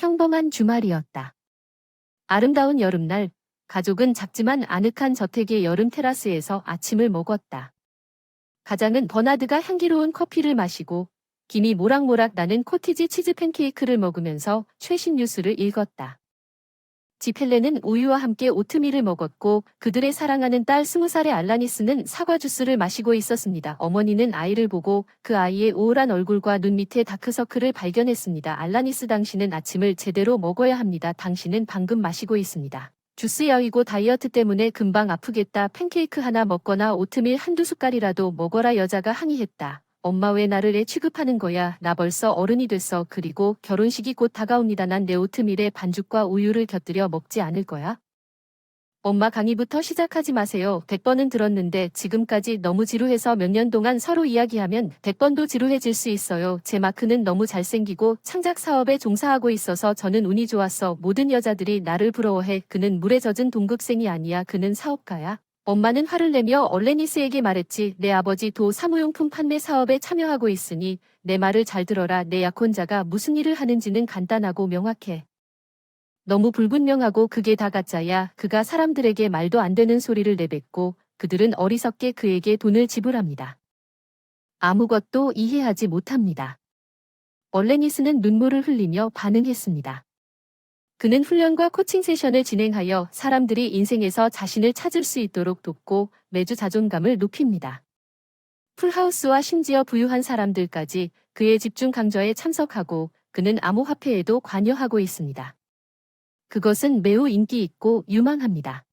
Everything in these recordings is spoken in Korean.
평범한 주말이었다. 아름다운 여름날, 가족은 작지만 아늑한 저택의 여름 테라스에서 아침을 먹었다. 가장은 버나드가 향기로운 커피를 마시고 김이 모락모락 나는 코티지 치즈 팬케이크를 먹으면서 최신 뉴스를 읽었다. 집 헬렌은 우유와 함께 오트밀을 먹었고 그들의 사랑하는 딸 20살의 알라니스는 사과 주스를 마시고 있었습니다. 어머니는 아이를 보고 그 아이의 우울한 얼굴과 눈 밑에 다크서클을 발견했습니다. 알라니스, 당신은 아침을 제대로 먹어야 합니다. 당신은 방금 마시고 있습니다. 주스 야위고 다이어트 때문에 금방 아프겠다. 팬케이크 하나 먹거나 오트밀 한두 숟갈이라도 먹어라. 여자가 항의했다. 엄마, 왜 나를 애 취급하는 거야? 나 벌써 어른이 됐어. 그리고 결혼식이 곧 다가옵니다. 난 내 오트밀에 반죽과 우유를 곁들여 먹지 않을 거야. 엄마, 강의부터 시작하지 마세요. 100번은 들었는데 지금까지 너무 지루해서 몇 년 동안 서로 이야기하면 100번도 지루해질 수 있어요. 제 마크는 너무 잘생기고 창작 사업에 종사하고 있어서 저는 운이 좋았어. 모든 여자들이 나를 부러워해. 그는 물에 젖은 동급생이 아니야. 그는 사업가야. 엄마는 화를 내며 얼레니스에게 말했지. 내 아버지 도 사무용품 판매 사업에 참여하고 있으니 내 말을 잘 들어라. 내 약혼자가 무슨 일을 하는지는 간단하고 명확해. 너무 불분명하고 그게 다 가짜야. 그가 사람들에게 말도 안 되는 소리를 내뱉고 그들은 어리석게 그에게 돈을 지불합니다. 아무것도 이해하지 못합니다. 얼레니스는 눈물을 흘리며 반응했습니다. 그는 훈련과 코칭 세션을 진행하여 사람들이 인생에서 자신을 찾을 수 있도록 돕고 매주 자존감을 높입니다. 풀하우스와 심지어 부유한 사람들까지 그의 집중 강좌에 참석하고 그는 암호화폐에도 관여하고 있습니다. 그것은 매우 인기 있고 유망합니다.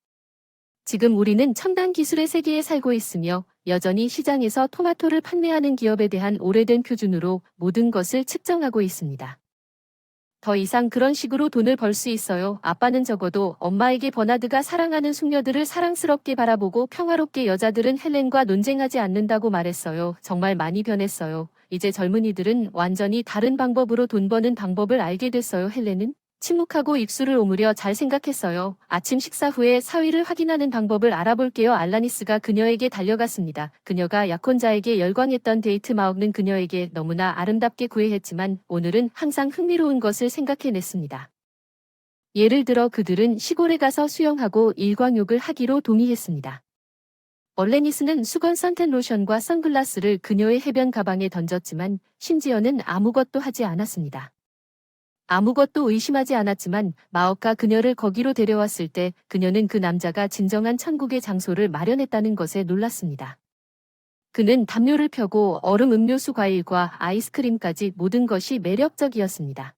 지금 우리는 첨단 기술의 세계에 살고 있으며 여전히 시장에서 토마토를 판매하는 기업에 대한 오래된 표준으로 모든 것을 측정하고 있습니다. 더 이상 그런 식으로 돈을 벌 수 있어요. 아빠는 적어도 엄마에게 버나드가 사랑하는 숙녀들을 사랑스럽게 바라보고 평화롭게 여자들은 헬렌과 논쟁하지 않는다고 말했어요. 정말 많이 변했어요. 이제 젊은이들은 완전히 다른 방법으로 돈 버는 방법을 알게 됐어요. 헬렌은 침묵하고 입술을 오므려 잘 생각했어요. 아침 식사 후에 사위를 확인하는 방법을 알아볼게요. 알라니스가 그녀에게 달려갔습니다. 그녀가 약혼자에게 열광했던 데이트 마옥는 그녀에게 너무나 아름답게 구애했지만 오늘은 항상 흥미로운 것을 생각해냈습니다. 예를 들어 그들은 시골에 가서 수영하고 일광욕을 하기로 동의했습니다. 얼레니스는 수건 선텐 로션과 선글라스를 그녀의 해변 가방에 던졌지만 심지어는 아무것도 하지 않았습니다. 아무것도 의심하지 않았지만 마오가 그녀를 거기로 데려왔을 때 그녀는 그 남자가 진정한 천국의 장소를 마련했다는 것에 놀랐습니다. 그는 담요를 펴고 얼음 음료수 과일과 아이스크림까지 모든 것이 매력적이었습니다.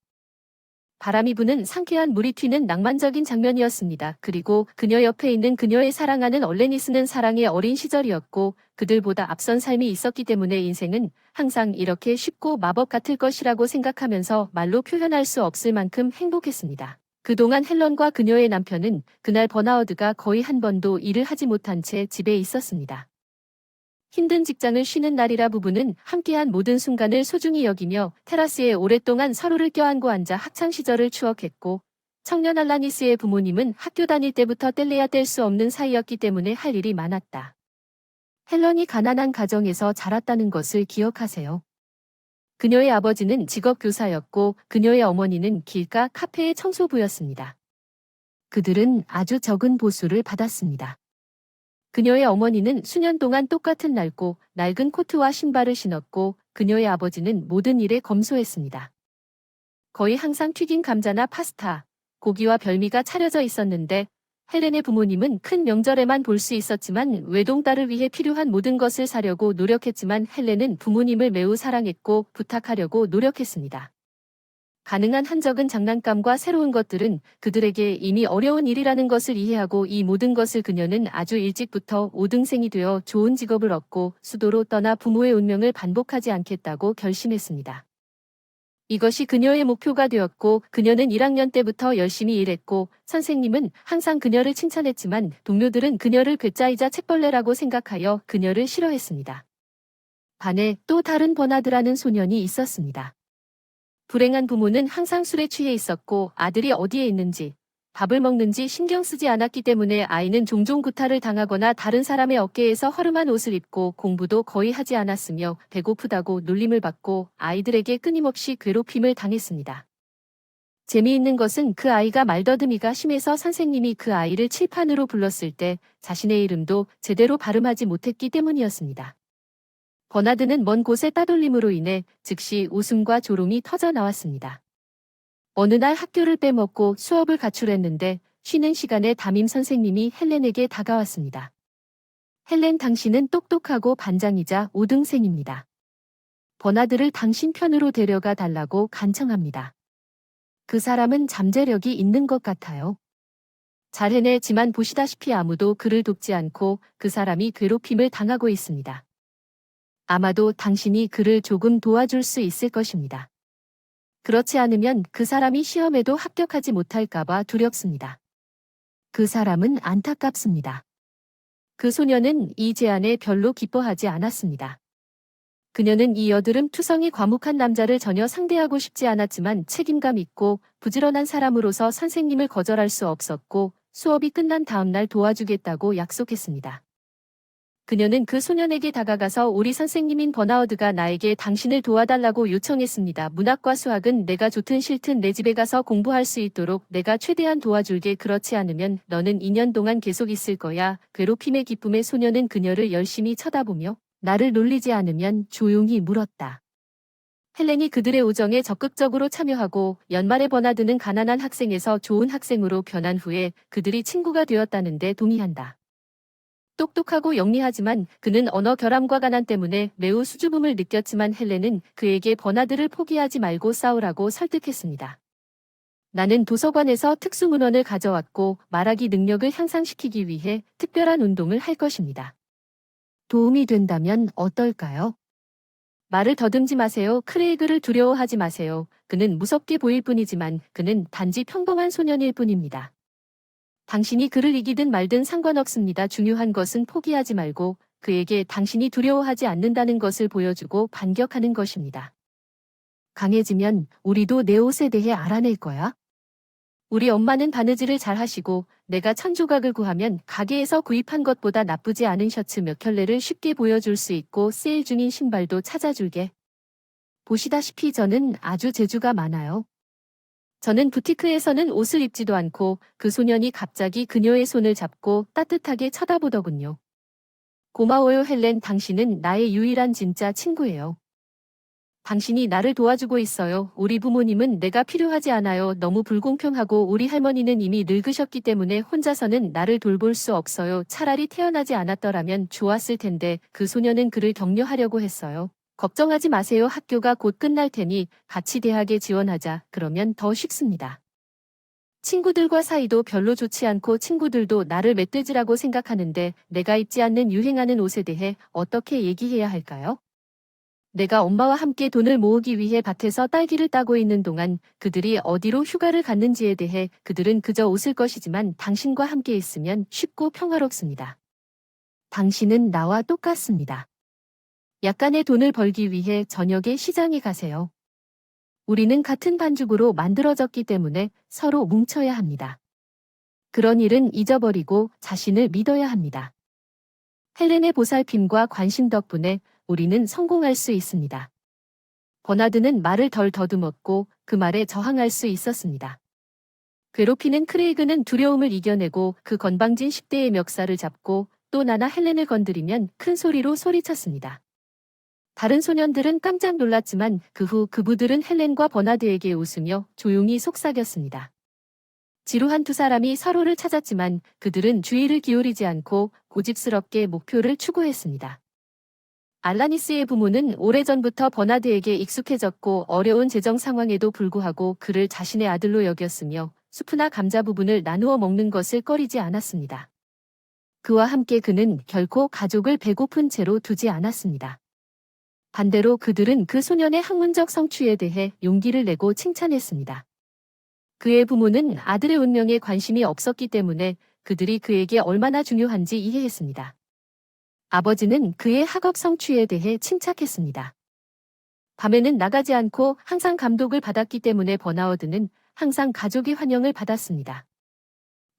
바람이 부는 상쾌한 물이 튀는 낭만적인 장면이었습니다. 그리고 그녀 옆에 있는 그녀의 사랑하는 얼레니스는 사랑의 어린 시절이었고 그들보다 앞선 삶이 있었기 때문에 인생은 항상 이렇게 쉽고 마법 같을 것이라고 생각하면서 말로 표현할 수 없을 만큼 행복했습니다. 그동안 헬런과 그녀의 남편은 그날 버나드가 거의 한 번도 일을 하지 못한 채 집에 있었습니다. 힘든 직장을 쉬는 날이라 부부는 함께한 모든 순간을 소중히 여기며 테라스에 오랫동안 서로를 껴안고 앉아 학창시절을 추억했고 청년 알라니스의 부모님은 학교 다닐 때부터 뗄래야 뗄 수 없는 사이였기 때문에 할 일이 많았다. 헬런이 가난한 가정에서 자랐다는 것을 기억하세요. 그녀의 아버지는 직업 교사였고 그녀의 어머니는 길가 카페의 청소부였습니다. 그들은 아주 적은 보수를 받았습니다. 그녀의 어머니는 수년 동안 똑같은 낡은 코트와 신발을 신었고 그녀의 아버지는 모든 일에 검소했습니다. 거의 항상 튀긴 감자나 파스타, 고기와 별미가 차려져 있었는데 헬렌의 부모님은 큰 명절에만 볼 수 있었지만 외동딸을 위해 필요한 모든 것을 사려고 노력했지만 헬렌은 부모님을 매우 사랑했고 부탁하려고 노력했습니다. 가능한 한 적은 장난감과 새로운 것들은 그들에게 이미 어려운 일이라는 것을 이해하고 이 모든 것을 그녀는 아주 일찍부터 5등생이 되어 좋은 직업을 얻고 수도로 떠나 부모의 운명을 반복하지 않겠다고 결심했습니다. 이것이 그녀의 목표가 되었고 그녀는 1학년 때부터 열심히 일했고 선생님은 항상 그녀를 칭찬했지만 동료들은 그녀를 괴짜이자 책벌레라고 생각하여 그녀를 싫어했습니다. 반에 또 다른 버나드라는 소년이 있었습니다. 불행한 부모는 항상 술에 취해 있었고 아들이 어디에 있는지 밥을 먹는지 신경 쓰지 않았기 때문에 아이는 종종 구타를 당하거나 다른 사람의 어깨에서 허름한 옷을 입고 공부도 거의 하지 않았으며 배고프다고 놀림을 받고 아이들에게 끊임없이 괴롭힘을 당했습니다. 재미있는 것은 그 아이가 말더듬이가 심해서 선생님이 그 아이를 칠판으로 불렀을 때 자신의 이름도 제대로 발음하지 못했기 때문이었습니다. 버나드는 먼 곳의 따돌림으로 인해 즉시 웃음과 졸음이 터져 나왔습니다. 어느 날 학교를 빼먹고 수업을 가출했는데 쉬는 시간에 담임 선생님이 헬렌에게 다가왔습니다. 헬렌, 당신은 똑똑하고 반장이자 우등생입니다. 버나드를 당신 편으로 데려가 달라고 간청합니다. 그 사람은 잠재력이 있는 것 같아요. 잘 해내지만 보시다시피 아무도 그를 돕지 않고 그 사람이 괴롭힘을 당하고 있습니다. 아마도 당신이 그를 조금 도와줄 수 있을 것입니다. 그렇지 않으면 그 사람이 시험에도 합격하지 못할까봐 두렵습니다. 그 사람은 안타깝습니다. 그 소녀는 이 제안에 별로 기뻐하지 않았습니다. 그녀는 이 여드름 투성이 과묵한 남자를 전혀 상대하고 싶지 않았지만 책임감 있고 부지런한 사람으로서 선생님을 거절할 수 없었고 수업이 끝난 다음 날 도와주겠다고 약속했습니다. 그녀는 그 소년에게 다가가서 우리 선생님인 버나워드가 나에게 당신을 도와달라고 요청했습니다. 문학과 수학은 내가 좋든 싫든 내 집에 가서 공부할 수 있도록 내가 최대한 도와줄게. 그렇지 않으면 너는 2년 동안 계속 있을 거야. 괴롭힘의 기쁨에 소년은 그녀를 열심히 쳐다보며 나를 놀리지 않으면 조용히 물었다. 헬렌이 그들의 우정에 적극적으로 참여하고 연말에 버나드는 가난한 학생에서 좋은 학생으로 변한 후에 그들이 친구가 되었다는데 동의한다. 똑똑하고 영리하지만 그는 언어 결함과 가난 때문에 매우 수줍음을 느꼈지만 헬렌은 그에게 버나드를 포기하지 말고 싸우라고 설득했습니다. 나는 도서관에서 특수문헌을 가져왔고 말하기 능력을 향상시키기 위해 특별한 운동을 할 것입니다. 도움이 된다면 어떨까요? 말을 더듬지 마세요. 크레이그를 두려워하지 마세요. 그는 무섭게 보일 뿐이지만 그는 단지 평범한 소년일 뿐입니다. 당신이 그를 이기든 말든 상관없습니다. 중요한 것은 포기하지 말고 그에게 당신이 두려워하지 않는다는 것을 보여주고 반격하는 것입니다. 강해지면 우리도 내 옷에 대해 알아낼 거야. 우리 엄마는 바느질을 잘 하시고 내가 1,000조각을 구하면 가게에서 구입한 것보다 나쁘지 않은 셔츠 몇 켤레를 쉽게 보여줄 수 있고 세일 중인 신발도 찾아줄게. 보시다시피 저는 아주 재주가 많아요. 저는 부티크에서는 옷을 입지도 않고 그 소년이 갑자기 그녀의 손을 잡고 따뜻하게 쳐다보더군요. 고마워요 헬렌, 당신은 나의 유일한 진짜 친구예요. 당신이 나를 도와주고 있어요. 우리 부모님은 내가 필요하지 않아요. 너무 불공평하고 우리 할머니는 이미 늙으셨기 때문에 혼자서는 나를 돌볼 수 없어요. 차라리 태어나지 않았더라면 좋았을 텐데. 그 소녀는 그를 격려하려고 했어요. 걱정하지 마세요. 학교가 곧 끝날 테니 같이 대학에 지원하자. 그러면 더 쉽습니다. 친구들과 사이도 별로 좋지 않고 친구들도 나를 멧돼지라고 생각하는데 내가 입지 않는 유행하는 옷에 대해 어떻게 얘기해야 할까요? 내가 엄마와 함께 돈을 모으기 위해 밭에서 딸기를 따고 있는 동안 그들이 어디로 휴가를 갔는지에 대해 그들은 그저 웃을 것이지만 당신과 함께 있으면 쉽고 평화롭습니다. 당신은 나와 똑같습니다. 약간의 돈을 벌기 위해 저녁에 시장에 가세요. 우리는 같은 반죽으로 만들어졌기 때문에 서로 뭉쳐야 합니다. 그런 일은 잊어버리고 자신을 믿어야 합니다. 헬렌의 보살핌과 관심 덕분에 우리는 성공할 수 있습니다. 버나드는 말을 덜 더듬었고 그 말에 저항할 수 있었습니다. 괴롭히는 크레이그는 두려움을 이겨내고 그 건방진 10대의 멱살을 잡고 또 나나 헬렌을 건드리면 큰 소리로 소리쳤습니다. 다른 소년들은 깜짝 놀랐지만 그 후 그부들은 헬렌과 버나드에게 웃으며 조용히 속삭였습니다. 지루한 두 사람이 서로를 찾았지만 그들은 주의를 기울이지 않고 고집스럽게 목표를 추구했습니다. 알라니스의 부모는 오래전부터 버나드에게 익숙해졌고 어려운 재정 상황에도 불구하고 그를 자신의 아들로 여겼으며 수프나 감자 부분을 나누어 먹는 것을 꺼리지 않았습니다. 그와 함께 그는 결코 가족을 배고픈 채로 두지 않았습니다. 반대로 그들은 그 소년의 학문적 성취에 대해 용기를 내고 칭찬했습니다. 그의 부모는 아들의 운명에 관심이 없었기 때문에 그들이 그에게 얼마나 중요한지 이해했습니다. 아버지는 그의 학업 성취에 대해 침착했습니다. 밤에는 나가지 않고 항상 감독을 받았기 때문에 버나워드는 항상 가족의 환영을 받았습니다.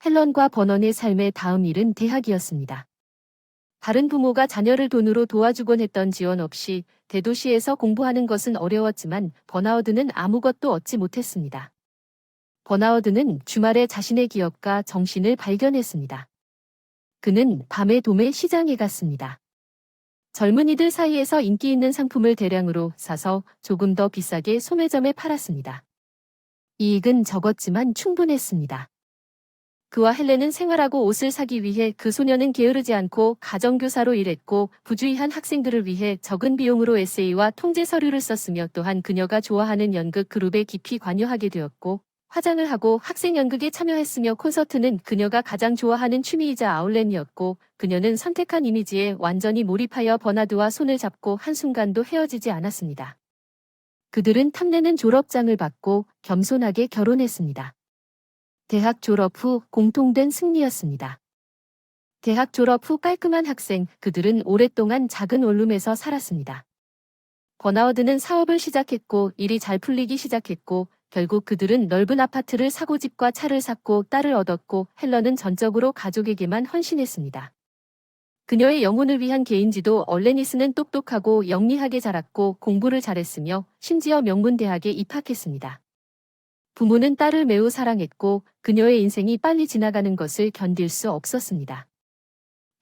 헬런과 버넌의 삶의 다음 일은 대학이었습니다. 다른 부모가 자녀를 돈으로 도와주곤 했던 지원 없이 대도시에서 공부하는 것은 어려웠지만 버나워드는 아무것도 얻지 못했습니다. 버나워드는 주말에 자신의 기업가 정신을 발견했습니다. 그는 밤에 도매 시장에 갔습니다. 젊은이들 사이에서 인기 있는 상품을 대량으로 사서 조금 더 비싸게 소매점에 팔았습니다. 이익은 적었지만 충분했습니다. 그와 헬렌은 생활하고 옷을 사기 위해 그 소녀는 게으르지 않고 가정교사로 일했고 부주의한 학생들을 위해 적은 비용으로 에세이와 통제 서류를 썼으며 또한 그녀가 좋아하는 연극 그룹에 깊이 관여하게 되었고 화장을 하고 학생 연극에 참여했으며 콘서트는 그녀가 가장 좋아하는 취미이자 아울렛이었고 그녀는 선택한 이미지에 완전히 몰입하여 버나드와 손을 잡고 한순간도 헤어지지 않았습니다. 그들은 탐내는 졸업장을 받고 겸손하게 결혼했습니다. 대학 졸업 후 공통된 승리였습니다. 대학 졸업 후 깔끔한 학생, 그들은 오랫동안 작은 원룸에서 살았습니다. 버나워드는 사업을 시작했고 일이 잘 풀리기 시작했고 결국 그들은 넓은 아파트를 사고 집과 차를 샀고 딸을 얻었고 헬런은 전적으로 가족에게만 헌신했습니다. 그녀의 영혼을 위한 개인지도 얼레니스는 똑똑하고 영리하게 자랐고 공부를 잘했으며 심지어 명문대학에 입학했습니다. 부모는 딸을 매우 사랑했고 그녀의 인생이 빨리 지나가는 것을 견딜 수 없었습니다.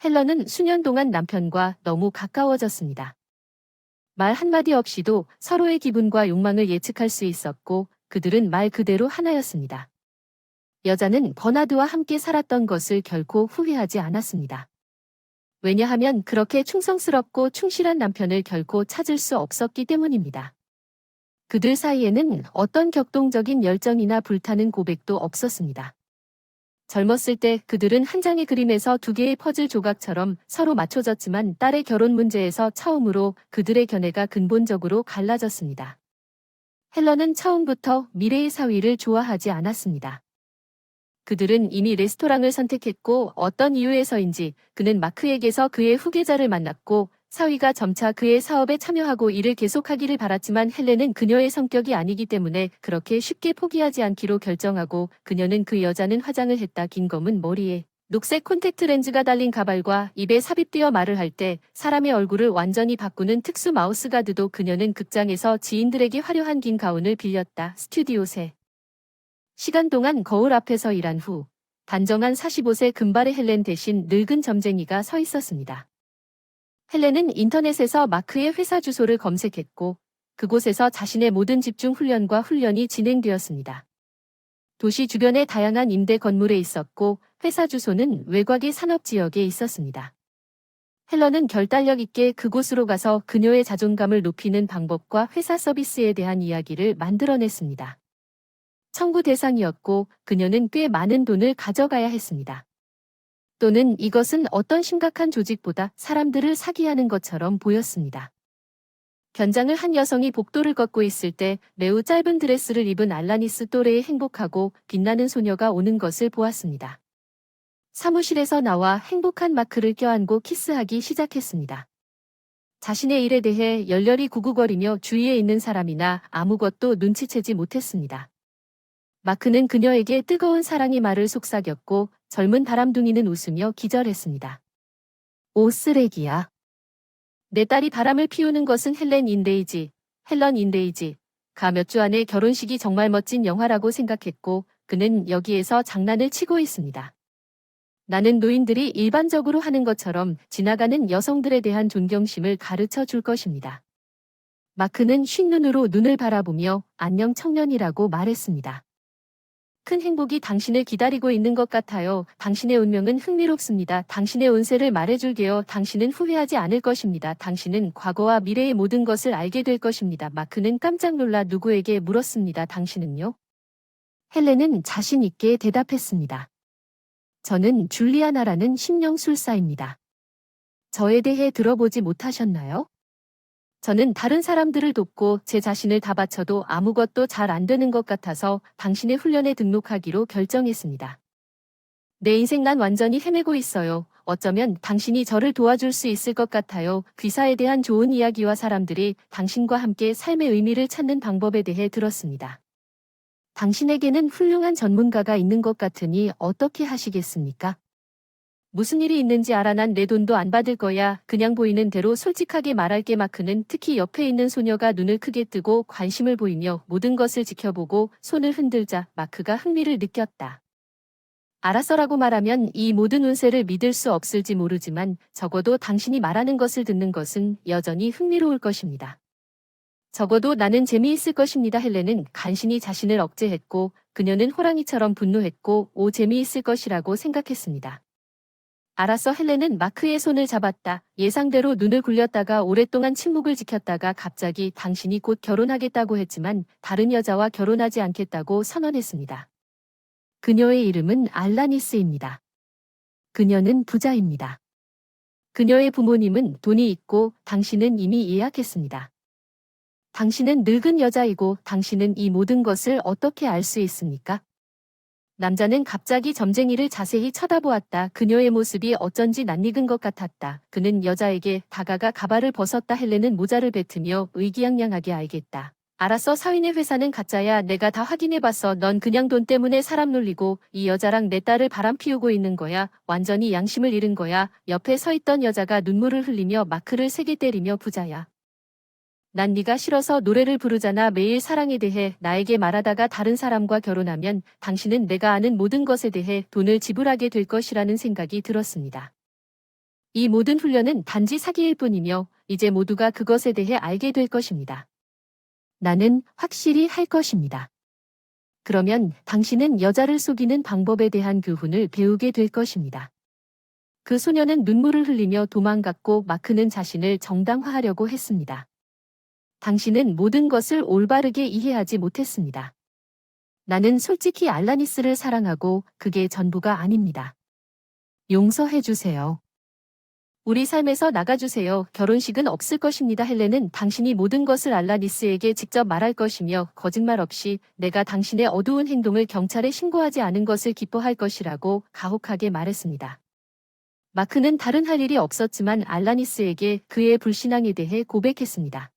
헬런은 수년 동안 남편과 너무 가까워졌습니다. 말 한마디 없이도 서로의 기분과 욕망을 예측할 수 있었고 그들은 말 그대로 하나였습니다. 여자는 버나드와 함께 살았던 것을 결코 후회하지 않았습니다. 왜냐하면 그렇게 충성스럽고 충실한 남편을 결코 찾을 수 없었기 때문입니다. 그들 사이에는 어떤 격동적인 열정이나 불타는 고백도 없었습니다. 젊었을 때 그들은 한 장의 그림에서 두 개의 퍼즐 조각처럼 서로 맞춰졌지만 딸의 결혼 문제에서 처음으로 그들의 견해가 근본적으로 갈라졌습니다. 헬런은 처음부터 미래의 사위를 좋아하지 않았습니다. 그들은 이미 레스토랑을 선택했고 어떤 이유에서인지 그는 마크에게서 그의 후계자를 만났고 사위가 점차 그의 사업에 참여하고 일을 계속하기를 바랐지만 헬렌은 그녀의 성격이 아니기 때문에 그렇게 쉽게 포기하지 않기로 결정하고 그녀는 그 여자는 화장을 했다. 긴 검은 머리에 녹색 콘택트 렌즈가 달린 가발과 입에 삽입되어 말을 할 때 사람의 얼굴을 완전히 바꾸는 특수 마우스 가드도 그녀는 극장에서 지인들에게 화려한 긴 가운을 빌렸다. 스튜디오 새 시간 동안 거울 앞에서 일한 후 단정한 45세 금발의 헬렌 대신 늙은 점쟁이가 서 있었습니다. 헬렌은 인터넷에서 마크의 회사 주소를 검색했고 그곳에서 자신의 모든 집중 훈련과 훈련이 진행되었습니다. 도시 주변의 다양한 임대 건물에 있었고 회사 주소는 외곽의 산업지역에 있었습니다. 헬런은 결단력 있게 그곳으로 가서 그녀의 자존감을 높이는 방법과 회사 서비스에 대한 이야기를 만들어냈습니다. 청구 대상이었고 그녀는 꽤 많은 돈을 가져가야 했습니다. 또는 이것은 어떤 심각한 조직보다 사람들을 사기하는 것처럼 보였습니다. 견장을 한 여성이 복도를 걷고 있을 때 매우 짧은 드레스를 입은 알라니스 또래의 행복하고 빛나는 소녀가 오는 것을 보았습니다. 사무실에서 나와 행복한 마크를 껴안고 키스하기 시작했습니다. 자신의 일에 대해 열렬히 구구거리며 주위에 있는 사람이나 아무것도 눈치채지 못했습니다. 마크는 그녀에게 뜨거운 사랑의 말을 속삭였고 젊은 바람둥이는 웃으며 기절했습니다. 오 쓰레기야. 내 딸이 바람을 피우는 것은 헬런 인데이지. 가 몇 주 안에 결혼식이 정말 멋진 영화라고 생각했고 그는 여기에서 장난을 치고 있습니다. 나는 노인들이 일반적으로 하는 것처럼 지나가는 여성들에 대한 존경심을 가르쳐 줄 것입니다. 마크는 쉰 눈으로 눈을 바라보며 안녕 청년이라고 말했습니다. 큰 행복이 당신을 기다리고 있는 것 같아요. 당신의 운명은 흥미롭습니다. 당신의 운세를 말해줄게요. 당신은 후회하지 않을 것입니다. 당신은 과거와 미래의 모든 것을 알게 될 것입니다. 마크는 깜짝 놀라 누구에게 물었습니다. 당신은요? 헬렌은 자신 있게 대답했습니다. 저는 줄리아나라는 심령술사입니다. 저에 대해 들어보지 못하셨나요? 저는 다른 사람들을 돕고 제 자신을 다 바쳐도 아무것도 잘 안 되는 것 같아서 당신의 훈련에 등록하기로 결정했습니다. 내 인생 난 완전히 헤매고 있어요. 어쩌면 당신이 저를 도와줄 수 있을 것 같아요. 귀사에 대한 좋은 이야기와 사람들이 당신과 함께 삶의 의미를 찾는 방법에 대해 들었습니다. 당신에게는 훌륭한 전문가가 있는 것 같으니 어떻게 하시겠습니까? 무슨 일이 있는지 알아. 난 내 돈도 안 받을 거야. 그냥 보이는 대로 솔직하게 말할게. 마크는 특히 옆에 있는 소녀가 눈을 크게 뜨고 관심을 보이며 모든 것을 지켜보고 손을 흔들자 마크가 흥미를 느꼈다. 알았어라고 말하면 이 모든 운세를 믿을 수 없을지 모르지만 적어도 당신이 말하는 것을 듣는 것은 여전히 흥미로울 것입니다. 적어도 나는 재미있을 것입니다. 헬렌은 간신히 자신을 억제했고 그녀는 호랑이처럼 분노했고 재미있을 것이라고 생각했습니다. 알았어. 헬렌은 마크의 손을 잡았다. 예상대로 눈을 굴렸다가 오랫동안 침묵을 지켰다가 갑자기 당신이 곧 결혼하겠다고 했지만 다른 여자와 결혼하지 않겠다고 선언했습니다. 그녀의 이름은 알라니스입니다. 그녀는 부자입니다. 그녀의 부모님은 돈이 있고 당신은 이미 예약했습니다. 당신은 늙은 여자이고 당신은 이 모든 것을 어떻게 알 수 있습니까? 남자는 갑자기 점쟁이를 자세히 쳐다보았다. 그녀의 모습이 어쩐지 낯익은 것 같았다. 그는 여자에게 다가가 가발을 벗었다. 헬렌은 모자를 뱉으며 의기양양하게 알겠다. 알았어. 사위네 회사는 가짜야. 내가 다 확인해봤어. 넌 그냥 돈 때문에 사람 놀리고 이 여자랑 내 딸을 바람피우고 있는 거야. 완전히 양심을 잃은 거야. 옆에 서 있던 여자가 눈물을 흘리며 마크를 세게 때리며 부자야. 난 네가 싫어서 노래를 부르잖아. 매일 사랑에 대해 나에게 말하다가 다른 사람과 결혼하면 당신은 내가 아는 모든 것에 대해 돈을 지불하게 될 것이라는 생각이 들었습니다. 이 모든 훈련은 단지 사기일 뿐이며 이제 모두가 그것에 대해 알게 될 것입니다. 나는 확실히 할 것입니다. 그러면 당신은 여자를 속이는 방법에 대한 교훈을 배우게 될 것입니다. 그 소녀는 눈물을 흘리며 도망갔고 마크는 자신을 정당화하려고 했습니다. 당신은 모든 것을 올바르게 이해하지 못했습니다. 나는 솔직히 알라니스를 사랑하고 그게 전부가 아닙니다. 용서해 주세요. 우리 삶에서 나가주세요. 결혼식은 없을 것입니다. 헬렌은 당신이 모든 것을 알라니스에게 직접 말할 것이며 거짓말 없이 내가 당신의 어두운 행동을 경찰에 신고하지 않은 것을 기뻐할 것이라고 가혹하게 말했습니다. 마크는 다른 할 일이 없었지만 알라니스에게 그의 불신앙에 대해 고백했습니다.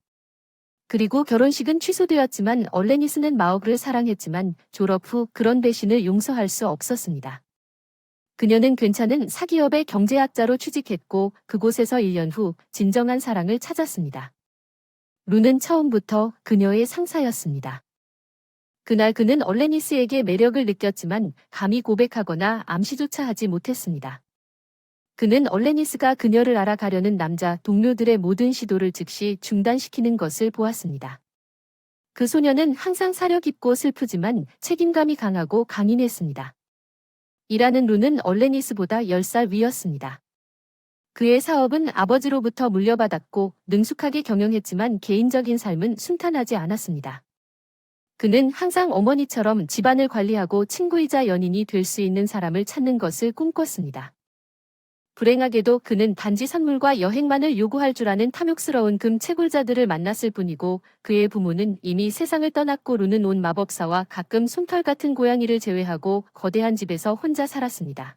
그리고 결혼식은 취소되었지만 얼레니스는 마어그를 사랑했지만 졸업 후 그런 배신을 용서할 수 없었습니다. 그녀는 괜찮은 사기업의 경제학자로 취직했고 그곳에서 1년 후 진정한 사랑을 찾았습니다. 루는 처음부터 그녀의 상사였습니다. 그날 그는 얼레니스에게 매력을 느꼈지만 감히 고백하거나 암시조차 하지 못했습니다. 그는 얼레니스가 그녀를 알아가려는 남자 동료들의 모든 시도를 즉시 중단시키는 것을 보았습니다. 그 소녀는 항상 사려 깊고 슬프지만 책임감이 강하고 강인했습니다. 일하는 루는 얼레니스보다 10살 위였습니다. 그의 사업은 아버지로부터 물려받았고 능숙하게 경영했지만 개인적인 삶은 순탄하지 않았습니다. 그는 항상 어머니처럼 집안을 관리하고 친구이자 연인이 될 수 있는 사람을 찾는 것을 꿈꿨습니다. 불행하게도 그는 단지 선물과 여행만을 요구할 줄 아는 탐욕스러운 금채굴자들을 만났을 뿐이고 그의 부모는 이미 세상을 떠났고 루는 온 마법사와 가끔 솜털 같은 고양이를 제외하고 거대한 집에서 혼자 살았습니다.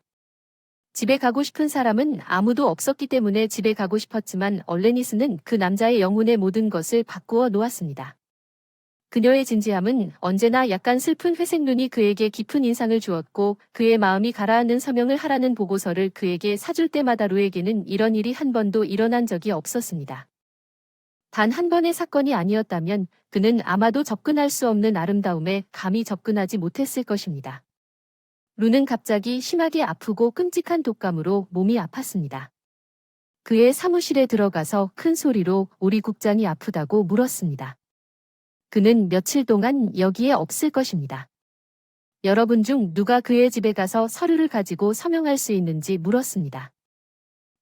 집에 가고 싶은 사람은 아무도 없었기 때문에 집에 가고 싶었지만 얼레니스는 그 남자의 영혼의 모든 것을 바꾸어 놓았습니다. 그녀의 진지함은 언제나 약간 슬픈 회색 눈이 그에게 깊은 인상을 주었고 그의 마음이 가라앉는 서명을 하라는 보고서를 그에게 사줄 때마다 루에게는 이런 일이 한 번도 일어난 적이 없었습니다. 단 한 번의 사건이 아니었다면 그는 아마도 접근할 수 없는 아름다움에 감히 접근하지 못했을 것입니다. 루는 갑자기 심하게 아프고 끔찍한 독감으로 몸이 아팠습니다. 그의 사무실에 들어가서 큰 소리로 우리 국장이 아프다고 물었습니다. 그는 며칠 동안 여기에 없을 것입니다. 여러분 중 누가 그의 집에 가서 서류를 가지고 서명할 수 있는지 물었습니다.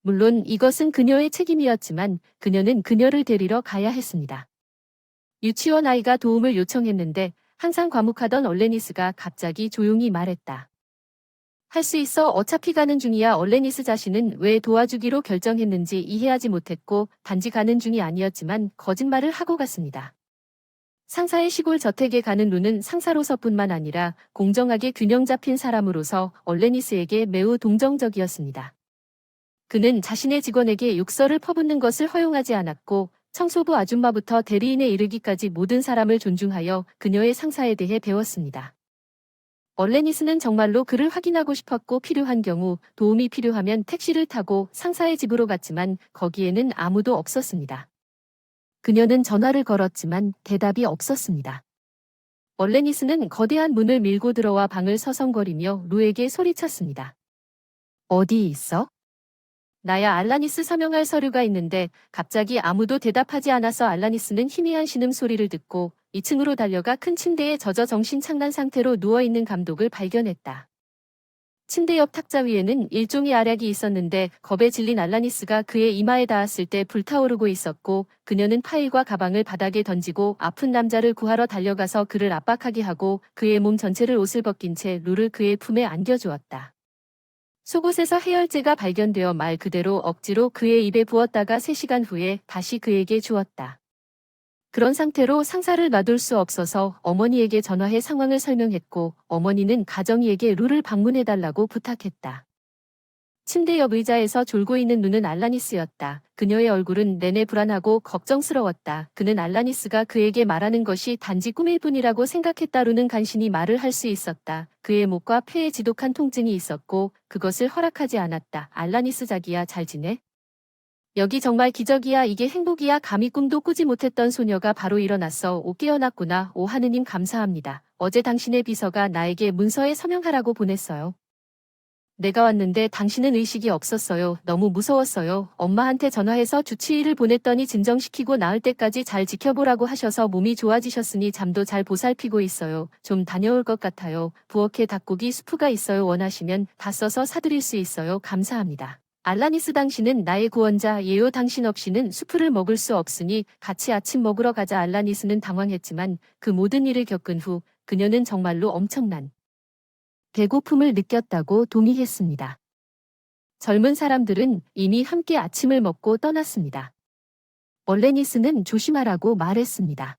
물론 이것은 그녀의 책임이었지만 그녀는 그녀를 데리러 가야 했습니다. 유치원 아이가 도움을 요청했는데 항상 과묵하던 얼레니스가 갑자기 조용히 말했다. 할 수 있어. 어차피 가는 중이야. 얼레니스 자신은 왜 도와주기로 결정했는지 이해하지 못했고 단지 가는 중이 아니었지만 거짓말을 하고 갔습니다. 상사의 시골 저택에 가는 루는 상사로서뿐만 아니라 공정하게 균형 잡힌 사람으로서 얼레니스에게 매우 동정적이었습니다. 그는 자신의 직원에게 욕설을 퍼붓는 것을 허용하지 않았고 청소부 아줌마부터 대리인에 이르기까지 모든 사람을 존중하여 그녀의 상사에 대해 배웠습니다. 얼레니스는 정말로 그를 확인하고 싶었고 필요한 경우 도움이 필요하면 택시를 타고 상사의 집으로 갔지만 거기에는 아무도 없었습니다. 그녀는 전화를 걸었지만 대답이 없었습니다. 얼레니스는 거대한 문을 밀고 들어와 방을 서성거리며 루에게 소리쳤습니다. 어디 있어? 나야 알라니스 서명할 서류가 있는데 갑자기 아무도 대답하지 않아서 알라니스는 희미한 신음소리를 듣고 2층으로 달려가 큰 침대에 젖어 정신착란 상태로 누워있는 감독을 발견했다. 침대 옆 탁자 위에는 일종의 알약이 있었는데 겁에 질린 알라니스가 그의 이마에 닿았을 때 불타오르고 있었고 그녀는 파일과 가방을 바닥에 던지고 아픈 남자를 구하러 달려가서 그를 압박하게 하고 그의 몸 전체를 옷을 벗긴 채 루를 그의 품에 안겨주었다. 속옷에서 해열제가 발견되어 말 그대로 억지로 그의 입에 부었다가 3시간 후에 다시 그에게 주었다. 그런 상태로 상사를 놔둘 수 없어서 어머니에게 전화해 상황을 설명했고 어머니는 가정이에게 루를 방문해달라고 부탁했다. 침대 옆 의자에서 졸고 있는 루는 알라니스였다. 그녀의 얼굴은 내내 불안하고 걱정스러웠다. 그는 알라니스가 그에게 말하는 것이 단지 꿈일 뿐이라고 생각했다. 루는 간신히 말을 할 수 있었다. 그의 목과 폐에 지독한 통증이 있었고 그것을 허락하지 않았다. 알라니스 자기야 잘 지내? 여기 정말 기적이야. 이게 행복이야. 감히 꿈도 꾸지 못했던 소녀가 바로 일어났어. 오 깨어났구나. 오 하느님 감사합니다. 어제 당신의 비서가 나에게 문서에 서명하라고 보냈어요. 내가 왔는데 당신은 의식이 없었어요. 너무 무서웠어요. 엄마한테 전화해서 주치의를 보냈더니 진정시키고 나을 때까지 잘 지켜보라고 하셔서 몸이 좋아지셨으니 잠도 잘 보살피고 있어요. 좀 다녀올 것 같아요. 부엌에 닭고기 수프가 있어요. 원하시면 다 써서 사드릴 수 있어요. 감사합니다. 알라니스 당신은 나의 구원자예요. 당신 없이는 수프를 먹을 수 없으니 같이 아침 먹으러 가자. 알라니스는 당황했지만 그 모든 일을 겪은 후 그녀는 정말로 엄청난 배고픔을 느꼈다고 동의했습니다. 젊은 사람들은 이미 함께 아침을 먹고 떠났습니다. 얼레니스는 조심하라고 말했습니다.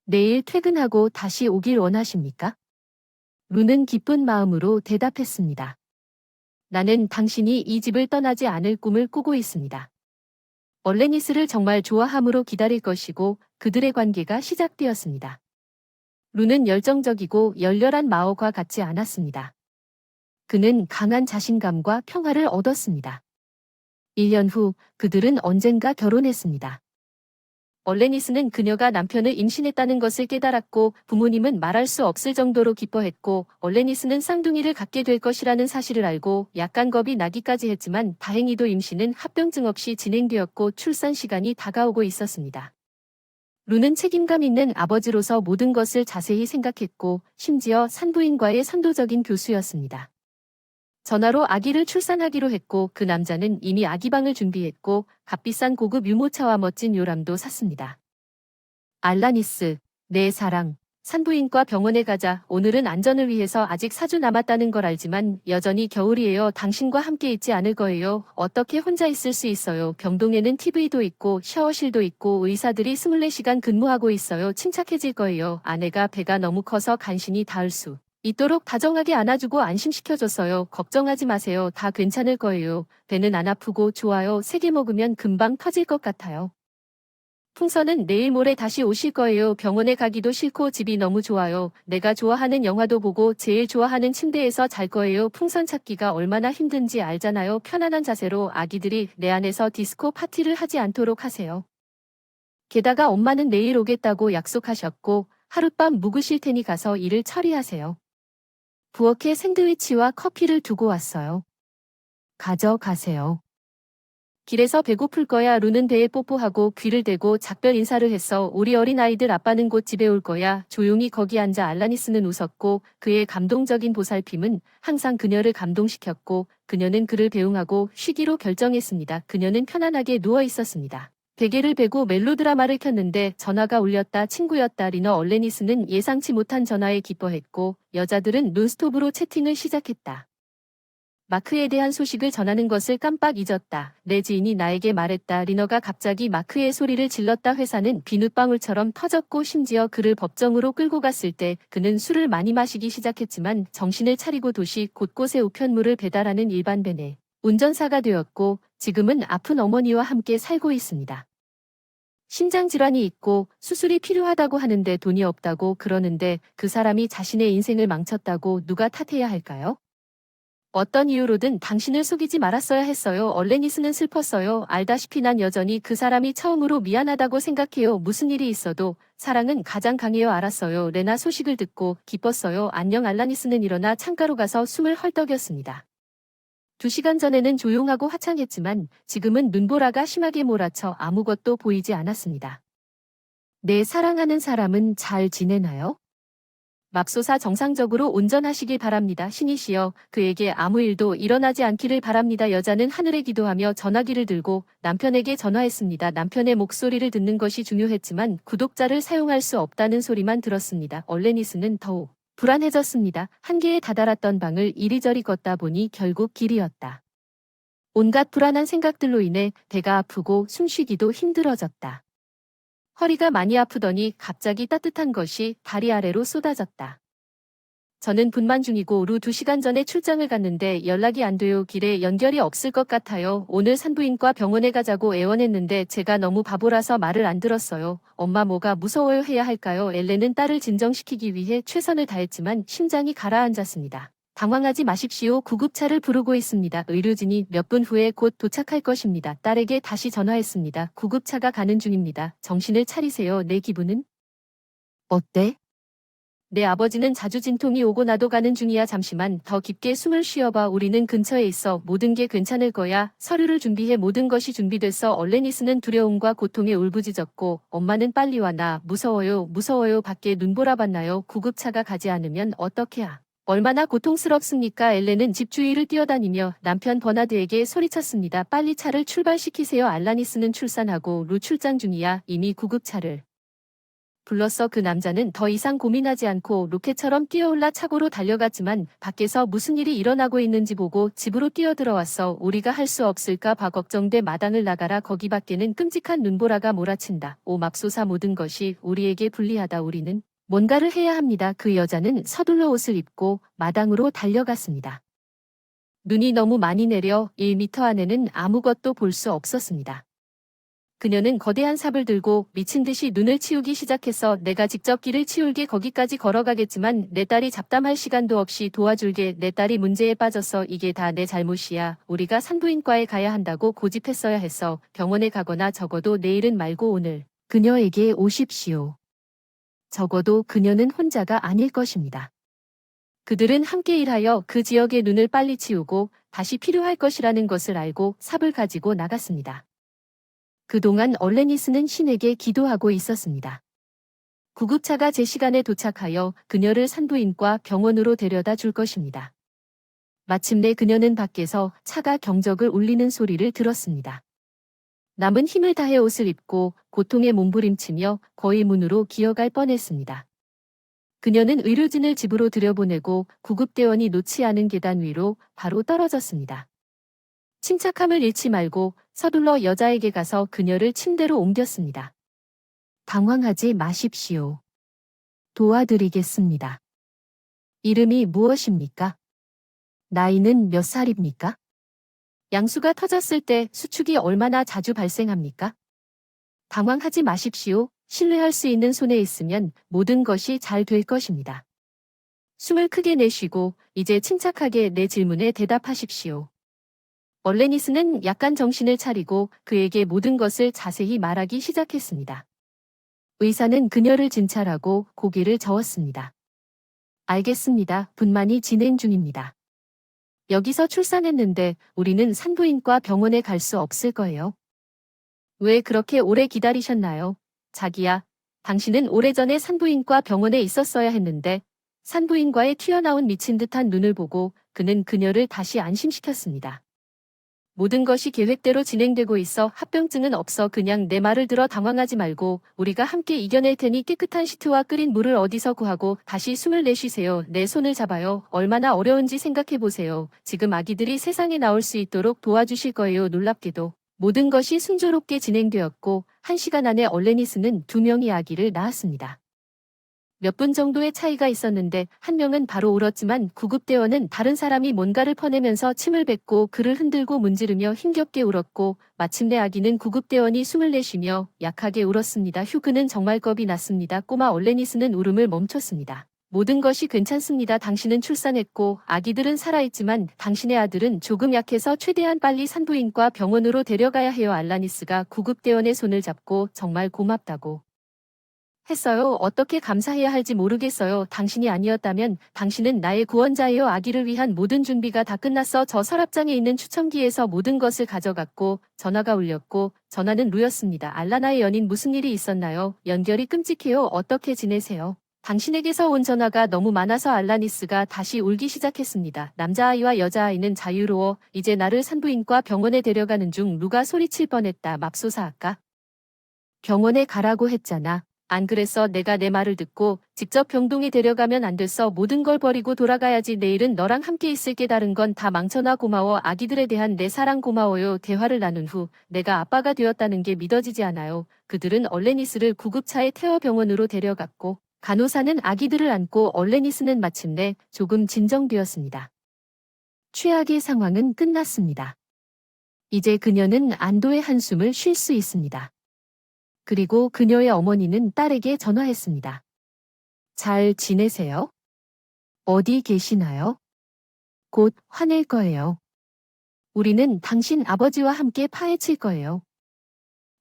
내일 퇴근하고 다시 오길 원하십니까? 루는 기쁜 마음으로 대답했습니다. 나는 당신이 이 집을 떠나지 않을 꿈을 꾸고 있습니다. 얼레니스를 정말 좋아함으로 기다릴 것이고 그들의 관계가 시작되었습니다. 루는 열정적이고 열렬한 마오가 같지 않았습니다. 그는 강한 자신감과 평화를 얻었습니다. 1년 후 그들은 언젠가 결혼했습니다. 얼레니스는 그녀가 남편을 임신했다는 것을 깨달았고 부모님은 말할 수 없을 정도로 기뻐했고 얼레니스는 쌍둥이를 갖게 될 것이라는 사실을 알고 약간 겁이 나기까지 했지만 다행히도 임신은 합병증 없이 진행되었고 출산 시간이 다가오고 있었습니다. 루는 책임감 있는 아버지로서 모든 것을 자세히 생각했고 심지어 산부인과의 선도적인 교수였습니다. 전화로 아기를 출산하기로 했고 그 남자는 이미 아기방을 준비했고 값비싼 고급 유모차와 멋진 요람도 샀습니다. 알라니스, 내 사랑. 산부인과 병원에 가자. 오늘은 안전을 위해서 아직 4주 남았다는 걸 알지만 여전히 겨울이에요. 당신과 함께 있지 않을 거예요. 어떻게 혼자 있을 수 있어요. 병동에는 TV도 있고 샤워실도 있고 의사들이 24시간 근무하고 있어요. 침착해질 거예요. 아내가 배가 너무 커서 간신히 닿을 수 있도록 다정하게 안아주고 안심시켜줬어요. 걱정하지 마세요. 다 괜찮을 거예요. 배는 안 아프고 좋아요. 3개 먹으면 금방 터질 것 같아요. 풍선은 내일 모레 다시 오실 거예요. 병원에 가기도 싫고 집이 너무 좋아요. 내가 좋아하는 영화도 보고 제일 좋아하는 침대에서 잘 거예요. 풍선 찾기가 얼마나 힘든지 알잖아요. 편안한 자세로 아기들이 내 안에서 디스코 파티를 하지 않도록 하세요. 게다가 엄마는 내일 오겠다고 약속하셨고 하룻밤 묵으실 테니 가서 일을 처리하세요. 부엌에 샌드위치와 커피를 두고 왔어요. 가져가세요. 길에서 배고플 거야. 루는 배에 뽀뽀하고 귀를 대고 작별 인사를 했어. 우리 어린아이들 아빠는 곧 집에 올 거야. 조용히 거기 앉아. 알라니스는 웃었고 그의 감동적인 보살핌은 항상 그녀를 감동시켰고 그녀는 그를 배웅하고 쉬기로 결정했습니다. 그녀는 편안하게 누워 있었습니다. 베개를 베고 멜로드라마를 켰는데 전화가 울렸다. 친구였다. 리너. 얼레니스는 예상치 못한 전화에 기뻐했고 여자들은 논스톱으로 채팅을 시작했다. 마크에 대한 소식을 전하는 것을 깜빡 잊었다. 내 지인이 나에게 말했다. 리너가 갑자기 마크의 소리를 질렀다. 회사는 비눗방울처럼 터졌고 심지어 그를 법정으로 끌고 갔을 때 그는 술을 많이 마시기 시작했지만 정신을 차리고 도시 곳곳에 우편물을 배달하는 일반 벤의 운전사가 되었고 지금은 아픈 어머니와 함께 살고 있습니다. 심장질환이 있고 수술이 필요하다고 하는데 돈이 없다고 그러는데 그 사람이 자신의 인생을 망쳤다고 누가 탓해야 할까요? 어떤 이유로든 당신을 속이지 말았어야 했어요. 얼레니스는 슬펐어요. 알다시피 난 여전히 그 사람이 처음으로 미안하다고 생각해요. 무슨 일이 있어도 사랑은 가장 강해요. 알았어요. 레나 소식을 듣고 기뻤어요. 안녕. 알라니스는 일어나 창가로 가서 숨을 헐떡였습니다. 2시간 전에는 조용하고 화창했지만 지금은 눈보라가 심하게 몰아쳐 아무것도 보이지 않았습니다. 내 사랑하는 사람은 잘 지내나요? 맙소사 정상적으로 온전하시길 바랍니다. 신이시여 그에게 아무 일도 일어나지 않기를 바랍니다. 여자는 하늘에 기도하며 전화기를 들고 남편에게 전화했습니다. 남편의 목소리를 듣는 것이 중요했지만 구독자를 사용할 수 없다는 소리만 들었습니다. 얼레니스는 더욱 불안해졌습니다. 한계에 다다랐던 방을 이리저리 걷다 보니 결국 길이었다. 온갖 불안한 생각들로 인해 배가 아프고 숨쉬기도 힘들어졌다. 허리가 많이 아프더니 갑자기 따뜻한 것이 다리 아래로 쏟아졌다. 저는 분만 중이고 루 2시간 전에 출장을 갔는데 연락이 안 돼요. 길에 연결이 없을 것 같아요. 오늘 산부인과 병원에 가자고 애원했는데 제가 너무 바보라서 말을 안 들었어요. 엄마 뭐가 무서워요 해야 할까요? 엘렌은 딸을 진정시키기 위해 최선을 다했지만 심장이 가라앉았습니다. 당황하지 마십시오. 구급차를 부르고 있습니다. 의료진이 몇 분 후에 곧 도착할 것입니다. 딸에게 다시 전화했습니다. 구급차가 가는 중입니다. 정신을 차리세요. 내 기분은? 어때? 내 아버지는 자주 진통이 오고 나도 가는 중이야. 잠시만 더 깊게 숨을 쉬어봐. 우리는 근처에 있어. 모든 게 괜찮을 거야. 서류를 준비해. 모든 것이 준비됐어. 얼레니스는 두려움과 고통에 울부짖었고 엄마는 빨리 와. 나 무서워요. 무서워요. 밖에 눈보라 봤나요? 구급차가 가지 않으면 어떡해야. 얼마나 고통스럽습니까? 엘렌은 집 주위를 뛰어다니며 남편 버나드에게 소리쳤습니다. 빨리 차를 출발시키세요. 알라니스는 출산하고 루 출장 중이야. 이미 구급차를 불렀어. 그 남자는 더 이상 고민하지 않고 로켓처럼 뛰어올라 차고로 달려갔지만 밖에서 무슨 일이 일어나고 있는지 보고 집으로 뛰어들어왔어. 우리가 할 수 없을까 봐 걱정돼. 마당을 나가라. 거기 밖에는 끔찍한 눈보라가 몰아친다. 오 맙소사 모든 것이 우리에게 불리하다. 우리는 뭔가를 해야 합니다. 그 여자는 서둘러 옷을 입고 마당으로 달려갔습니다. 눈이 너무 많이 내려 1미터 안에는 아무것도 볼 수 없었습니다. 그녀는 거대한 삽을 들고 미친 듯이 눈을 치우기 시작해서 내가 직접 길을 치울게. 거기까지 걸어가겠지만 내 딸이 잡담할 시간도 없이 도와줄게. 내 딸이 문제에 빠졌어. 이게 다 내 잘못이야. 우리가 산부인과에 가야 한다고 고집했어야 했어. 병원에 가거나 적어도 내일은 말고 오늘 그녀에게 오십시오. 적어도 그녀는 혼자가 아닐 것입니다. 그들은 함께 일하여 그 지역의 눈을 빨리 치우고 다시 필요할 것이라는 것을 알고 삽을 가지고 나갔습니다. 그동안 얼레니스는 신에게 기도하고 있었습니다. 구급차가 제 시간에 도착하여 그녀를 산부인과 병원으로 데려다 줄 것입니다. 마침내 그녀는 밖에서 차가 경적을 울리는 소리를 들었습니다. 남은 힘을 다해 옷을 입고 고통에 몸부림치며 거의 문으로 기어갈 뻔했습니다. 그녀는 의료진을 집으로 들여보내고 구급대원이 놓지 않은 계단 위로 바로 떨어졌습니다. 침착함을 잃지 말고 서둘러 여자에게 가서 그녀를 침대로 옮겼습니다. 당황하지 마십시오. 도와드리겠습니다. 이름이 무엇입니까? 나이는 몇 살입니까? 양수가 터졌을 때 수축이 얼마나 자주 발생합니까? 당황하지 마십시오. 신뢰할 수 있는 손에 있으면 모든 것이 잘 될 것입니다. 숨을 크게 내쉬고 이제 침착하게 내 질문에 대답하십시오. 얼레니스는 약간 정신을 차리고 그에게 모든 것을 자세히 말하기 시작했습니다. 의사는 그녀를 진찰하고 고개를 저었습니다. 알겠습니다. 분만이 진행 중입니다. 여기서 출산했는데 우리는 산부인과 병원에 갈 수 없을 거예요. 왜 그렇게 오래 기다리셨나요? 자기야, 당신은 오래전에 산부인과 병원에 있었어야 했는데 산부인과에 튀어나온 미친 듯한 눈을 보고 그는 그녀를 다시 안심시켰습니다. 모든 것이 계획대로 진행되고 있어. 합병증은 없어. 그냥 내 말을 들어. 당황하지 말고 우리가 함께 이겨낼 테니 깨끗한 시트와 끓인 물을 어디서 구하고 다시 숨을 내쉬세요. 내 손을 잡아요. 얼마나 어려운지 생각해보세요. 지금 아기들이 세상에 나올 수 있도록 도와주실 거예요. 놀랍게도 모든 것이 순조롭게 진행되었고 1시간 안에 얼레니스는 2명의 아기를 낳았습니다. 몇 분 정도의 차이가 있었는데 한 명은 바로 울었지만 구급대원은 다른 사람이 뭔가를 퍼내면서 침을 뱉고 그를 흔들고 문지르며 힘겹게 울었고 마침내 아기는 구급대원이 숨을 내쉬며 약하게 울었습니다. 휴그는 정말 겁이 났습니다. 꼬마 얼레니스는 울음을 멈췄습니다. 모든 것이 괜찮습니다. 당신은 출산했고 아기들은 살아있지만 당신의 아들은 조금 약해서 최대한 빨리 산부인과 병원으로 데려가야 해요. 알라니스가 구급대원의 손을 잡고 정말 고맙다고 했어요. 어떻게 감사해야 할지 모르겠어요. 당신이 아니었다면 당신은 나의 구원자예요. 아기를 위한 모든 준비가 다 끝났어. 저 서랍장에 있는 추첨기에서 모든 것을 가져갔고 전화가 울렸고 전화는 루였습니다. 알라나의 연인 무슨 일이 있었나요? 연결이 끔찍해요. 어떻게 지내세요? 당신에게서 온 전화가 너무 많아서 알라니스가 다시 울기 시작했습니다. 남자아이와 여자아이는 자유로워. 이제 나를 산부인과 병원에 데려가는 중. 루가 소리칠 뻔했다. 맙소사 아까 병원에 가라고 했잖아. 안 그랬어. 내가 내 말을 듣고 직접 병동에 데려가면 안 됐어. 모든 걸 버리고 돌아가야지. 내일은 너랑 함께 있을게. 다른 건 다 망쳐놔. 고마워. 아기들에 대한 내 사랑 고마워요. 대화를 나눈 후 내가 아빠가 되었다는 게 믿어지지 않아요. 그들은 얼레니스를 구급차에 태워 병원으로 데려갔고 간호사는 아기들을 안고 얼레니스는 마침내 조금 진정되었습니다. 최악의 상황은 끝났습니다. 이제 그녀는 안도의 한숨을 쉴 수 있습니다. 그리고 그녀의 어머니는 딸에게 전화했습니다. 잘 지내세요? 어디 계시나요? 곧 화낼 거예요. 우리는 당신 아버지와 함께 파헤칠 거예요.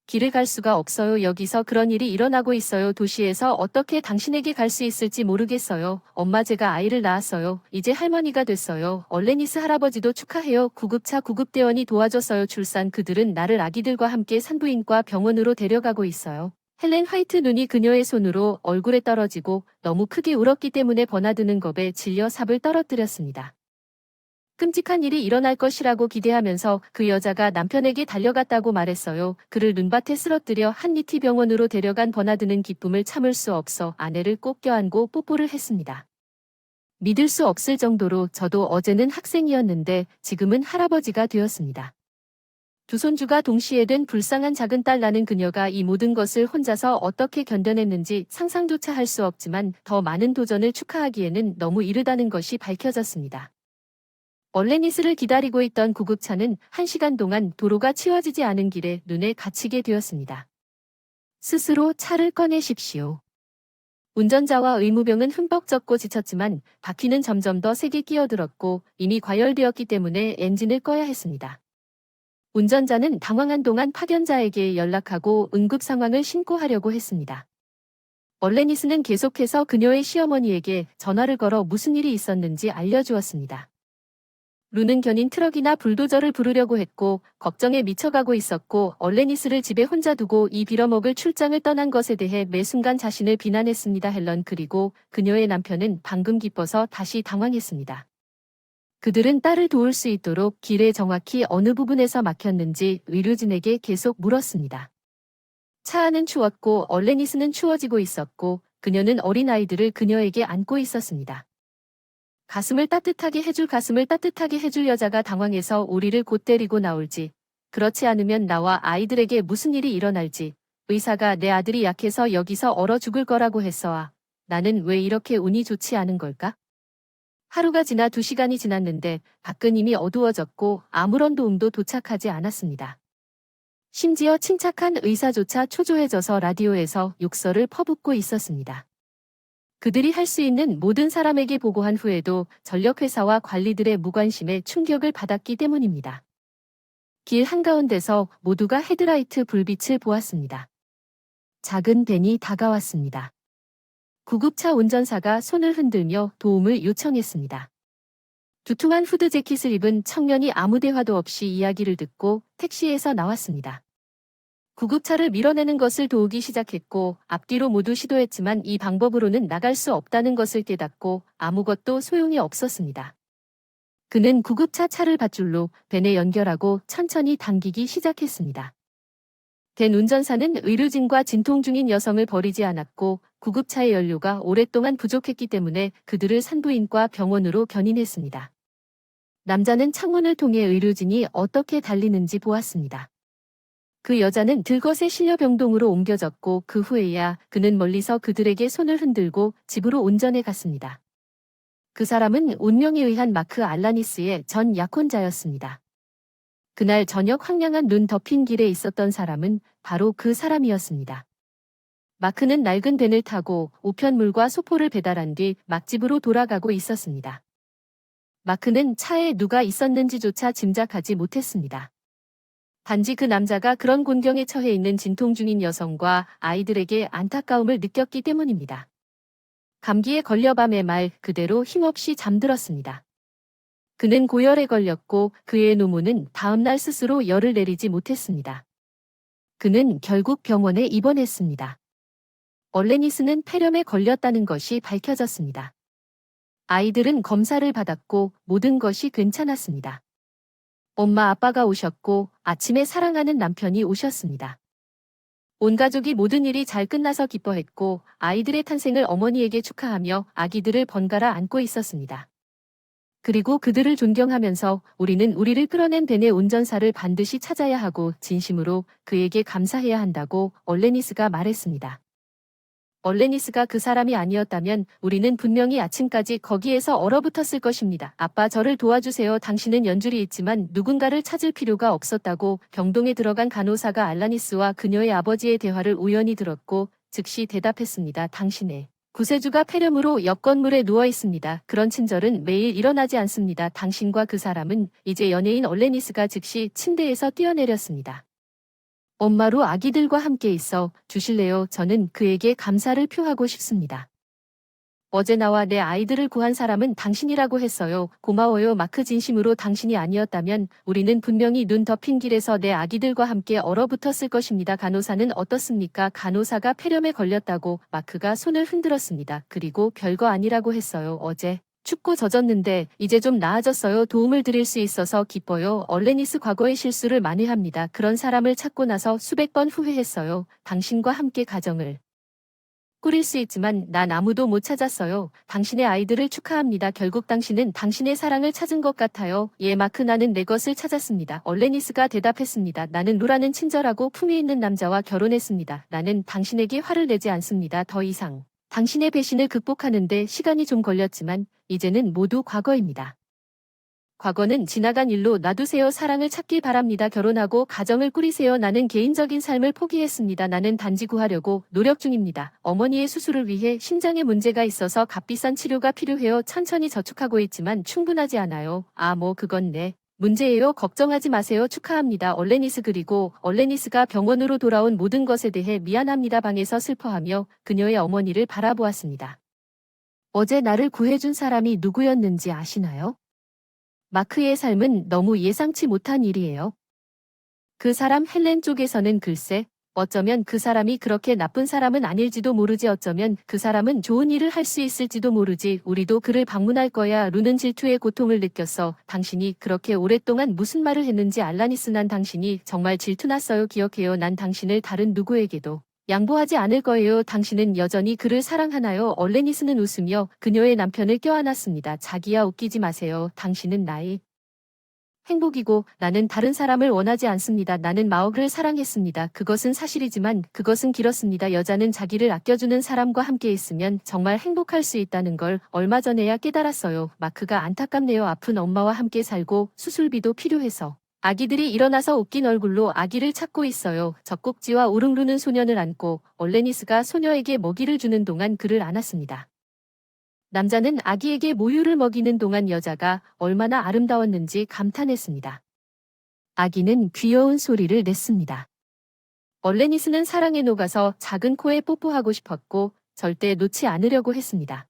길을 갈 수가 없어요. 여기서 그런 일이 일어나고 있어요. 도시에서 어떻게 당신에게 갈 수 있을지 모르겠어요. 엄마 제가 아이를 낳았어요. 이제 할머니가 됐어요. 얼레니스 할아버지도 축하해요. 구급차 구급대원이 도와줬어요. 출산 그들은 나를 아기들과 함께 산부인과 병원으로 데려가고 있어요. 헬렌 화이트 눈이 그녀의 손으로 얼굴에 떨어지고 너무 크게 울었기 때문에 버나드는 겁에 질려 삽을 떨어뜨렸습니다. 끔찍한 일이 일어날 것이라고 기대하면서 그 여자가 남편에게 달려갔다고 말했어요. 그를 눈밭에 쓰러뜨려 한니티 병원으로 데려간 버나드는 기쁨을 참을 수 없어 아내를 꼭 껴안고 뽀뽀를 했습니다. 믿을 수 없을 정도로 저도 어제는 학생이었는데 지금은 할아버지가 되었습니다. 두 손주가 동시에 된 불쌍한 작은 딸. 나는 그녀가 이 모든 것을 혼자서 어떻게 견뎌냈는지 상상조차 할 수 없지만 더 많은 도전을 축하하기에는 너무 이르다는 것이 밝혀졌습니다. 얼레니스를 기다리고 있던 구급차는 1시간 동안 도로가 치워지지 않은 길에 눈에 갇히게 되었습니다. 스스로 차를 꺼내십시오. 운전자와 의무병은 흠뻑 젖고 지쳤지만 바퀴는 점점 더 세게 끼어들었고 이미 과열되었기 때문에 엔진을 꺼야 했습니다. 운전자는 당황한 동안 파견자에게 연락하고 응급 상황을 신고하려고 했습니다. 얼레니스는 계속해서 그녀의 시어머니에게 전화를 걸어 무슨 일이 있었는지 알려주었습니다. 루는 견인 트럭이나 불도저를 부르려고 했고 걱정에 미쳐가고 있었고 얼레니스를 집에 혼자 두고 이 빌어먹을 출장을 떠난 것에 대해 매 순간 자신을 비난했습니다. 헬런 그리고 그녀의 남편은 방금 기뻐서 다시 당황했습니다. 그들은 딸을 도울 수 있도록 길의 정확히 어느 부분에서 막혔는지 의료진에게 계속 물었습니다. 차 안은 추웠고 얼레니스는 추워지고 있었고 그녀는 어린아이들을 그녀에게 안고 있었습니다. 가슴을 따뜻하게 해줄 여자가 당황해서 우리를 곧 데리고 나올지, 그렇지 않으면 나와 아이들에게 무슨 일이 일어날지, 의사가 내 아들이 약해서 여기서 얼어 죽을 거라고 했어. 나는 왜 이렇게 운이 좋지 않은 걸까? 하루가 지나 2시간이 지났는데 밖은 이미 어두워졌고 아무런 도움도 도착하지 않았습니다. 심지어 침착한 의사조차 초조해져서 라디오에서 욕설을 퍼붓고 있었습니다. 그들이 할 수 있는 모든 사람에게 보고한 후에도 전력회사와 관리들의 무관심에 충격을 받았기 때문입니다. 길 한가운데서 모두가 헤드라이트 불빛을 보았습니다. 작은 벤이 다가왔습니다. 구급차 운전사가 손을 흔들며 도움을 요청했습니다. 두툼한 후드 재킷을 입은 청년이 아무 대화도 없이 이야기를 듣고 택시에서 나왔습니다. 구급차를 밀어내는 것을 도우기 시작했고 앞뒤로 모두 시도했지만 이 방법으로는 나갈 수 없다는 것을 깨닫고 아무것도 소용이 없었습니다. 그는 구급차 차를 밧줄로 벤에 연결하고 천천히 당기기 시작했습니다. 벤 운전사는 의료진과 진통 중인 여성을 버리지 않았고 구급차의 연료가 오랫동안 부족했기 때문에 그들을 산부인과 병원으로 견인했습니다. 남자는 창문을 통해 의료진이 어떻게 달리는지 보았습니다. 그 여자는 들것에 실려 병동으로 옮겨졌고 그 후에야 그는 멀리서 그들에게 손을 흔들고 집으로 온전해 갔습니다. 그 사람은 운명에 의한 마크 알라니스의 전 약혼자였습니다. 그날 저녁 황량한 눈 덮인 길에 있었던 사람은 바로 그 사람이었습니다. 마크는 낡은 벤을 타고 우편물과 소포를 배달한 뒤 막집으로 돌아가고 있었습니다. 마크는 차에 누가 있었는지조차 짐작하지 못했습니다. 단지 그 남자가 그런 곤경에 처해 있는 진통 중인 여성과 아이들에게 안타까움을 느꼈기 때문입니다. 감기에 걸려 밤에 말 그대로 힘없이 잠들었습니다. 그는 고열에 걸렸고 그의 노모는 다음날 스스로 열을 내리지 못했습니다. 그는 결국 병원에 입원했습니다. 얼레니스는 폐렴에 걸렸다는 것이 밝혀졌습니다. 아이들은 검사를 받았고 모든 것이 괜찮았습니다. 엄마 아빠가 오셨고 아침에 사랑하는 남편이 오셨습니다. 온 가족이 모든 일이 잘 끝나서 기뻐했고 아이들의 탄생을 어머니에게 축하하며 아기들을 번갈아 안고 있었습니다. 그리고 그들을 존경하면서 우리는 우리를 끌어낸 벤의 운전사를 반드시 찾아야 하고 진심으로 그에게 감사해야 한다고 얼레니스가 말했습니다. 얼레니스가 그 사람이 아니었다면 우리는 분명히 아침까지 거기에서 얼어붙었을 것입니다. 아빠 저를 도와주세요. 당신은 연줄이 있지만 누군가를 찾을 필요가 없었다고 병동에 들어간 간호사가 알라니스와 그녀의 아버지의 대화를 우연히 들었고 즉시 대답했습니다. 당신의 구세주가 폐렴으로 옆 건물에 누워 있습니다. 그런 친절은 매일 일어나지 않습니다. 당신과 그 사람은 이제 연예인 얼레니스가 즉시 침대에서 뛰어내렸습니다. 엄마로 아기들과 함께 있어 주실래요? 저는 그에게 감사를 표하고 싶습니다. 어제 나와 내 아이들을 구한 사람은 당신이라고 했어요. 고마워요. 마크 진심으로 당신이 아니었다면 우리는 분명히 눈 덮인 길에서 내 아기들과 함께 얼어붙었을 것입니다. 간호사는 어떻습니까? 간호사가 폐렴에 걸렸다고 마크가 손을 흔들었습니다. 그리고 별거 아니라고 했어요. 어제 춥고 젖었는데 이제 좀 나아졌어요. 도움을 드릴 수 있어서 기뻐요. 얼레니스 과거의 실수를 만회합니다. 그런 사람을 찾고 나서 수백 번 후회했어요. 당신과 함께 가정을 꾸릴 수 있지만 난 아무도 못 찾았어요. 당신의 아이들을 축하합니다. 결국 당신은 당신의 사랑을 찾은 것 같아요. 예, 마크 나는 내 것을 찾았습니다. 얼레니스가 대답했습니다. 나는 루라는 친절하고 품위 있는 남자와 결혼했습니다. 나는 당신에게 화를 내지 않습니다. 더 이상 당신의 배신을 극복하는데 시간이 좀 걸렸지만 이제는 모두 과거입니다. 과거는 지나간 일로 놔두세요. 사랑을 찾길 바랍니다. 결혼하고 가정을 꾸리세요. 나는 개인적인 삶을 포기했습니다. 나는 단지 구하려고 노력 중입니다. 어머니의 수술을 위해 심장에 문제가 있어서 값비싼 치료가 필요해요. 천천히 저축하고 있지만 충분하지 않아요. 그건 내 문제예요. 걱정하지 마세요. 축하합니다. 얼레니스. 그리고 얼레니스가 병원으로 돌아온 모든 것에 대해 미안합니다. 방에서 슬퍼하며 그녀의 어머니를 바라보았습니다. 어제 나를 구해준 사람이 누구였는지 아시나요? 마크의 삶은 너무 예상치 못한 일이에요. 그 사람 헬렌 쪽에서는 글쎄, 어쩌면 그 사람이 그렇게 나쁜 사람은 아닐지도 모르지 어쩌면 그 사람은 좋은 일을 할 수 있을지도 모르지 우리도 그를 방문할 거야. 루는 질투의 고통을 느꼈어. 당신이 그렇게 오랫동안 무슨 말을 했는지 알라니스 난 당신이 정말 질투났어요. 기억해요. 난 당신을 다른 누구에게도 양보하지 않을 거예요. 당신은 여전히 그를 사랑하나요? 얼레니스는 웃으며 그녀의 남편을 껴안았습니다. 자기야 웃기지 마세요. 당신은 나의 행복이고 나는 다른 사람을 원하지 않습니다. 나는 마옥을 사랑했습니다. 그것은 사실이지만 그것은 길었습니다. 여자는 자기를 아껴주는 사람과 함께 있으면 정말 행복할 수 있다는 걸 얼마 전에야 깨달았어요. 마크가 안타깝네요. 아픈 엄마와 함께 살고 수술비도 필요해서. 아기들이 일어나서 웃긴 얼굴로 아기를 찾고 있어요. 젖꼭지와 우릉루는 소년을 안고 얼레니스가 소녀에게 먹이를 주는 동안 그를 안았습니다. 남자는 아기에게 모유를 먹이는 동안 여자가 얼마나 아름다웠는지 감탄했습니다. 아기는 귀여운 소리를 냈습니다. 얼레니스는 사랑에 녹아서 작은 코에 뽀뽀하고 싶었고 절대 놓지 않으려고 했습니다.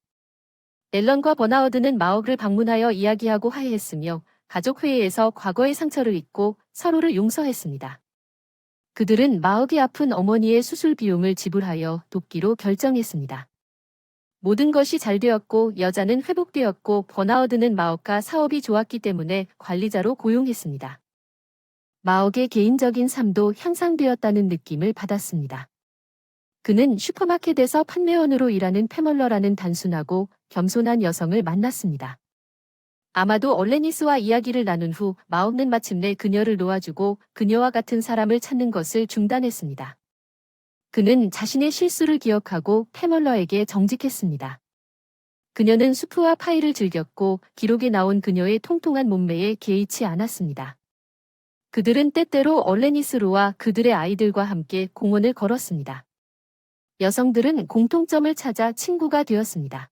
앨런과 버나워드는 마옥을 방문하여 이야기하고 화해했으며 가족회의에서 과거의 상처를 잊고 서로를 용서했습니다. 그들은 마옥이 아픈 어머니의 수술 비용을 지불하여 돕기로 결정했습니다. 모든 것이 잘 되었고 여자는 회복되었고 버나워드는 마옥과 사업이 좋았기 때문에 관리자로 고용했습니다. 마옥의 개인적인 삶도 향상되었다는 느낌을 받았습니다. 그는 슈퍼마켓에서 판매원으로 일하는 패멀러라는 단순하고 겸손한 여성을 만났습니다. 아마도 얼레니스와 이야기를 나눈 후 마옥는 마침내 그녀를 놓아주고 그녀와 같은 사람을 찾는 것을 중단했습니다. 그는 자신의 실수를 기억하고 패멀러에게 정직했습니다. 그녀는 수프와 파이를 즐겼고 기록에 나온 그녀의 통통한 몸매에 개의치 않았습니다. 그들은 때때로 얼레니스로와 그들의 아이들과 함께 공원을 걸었습니다. 여성들은 공통점을 찾아 친구가 되었습니다.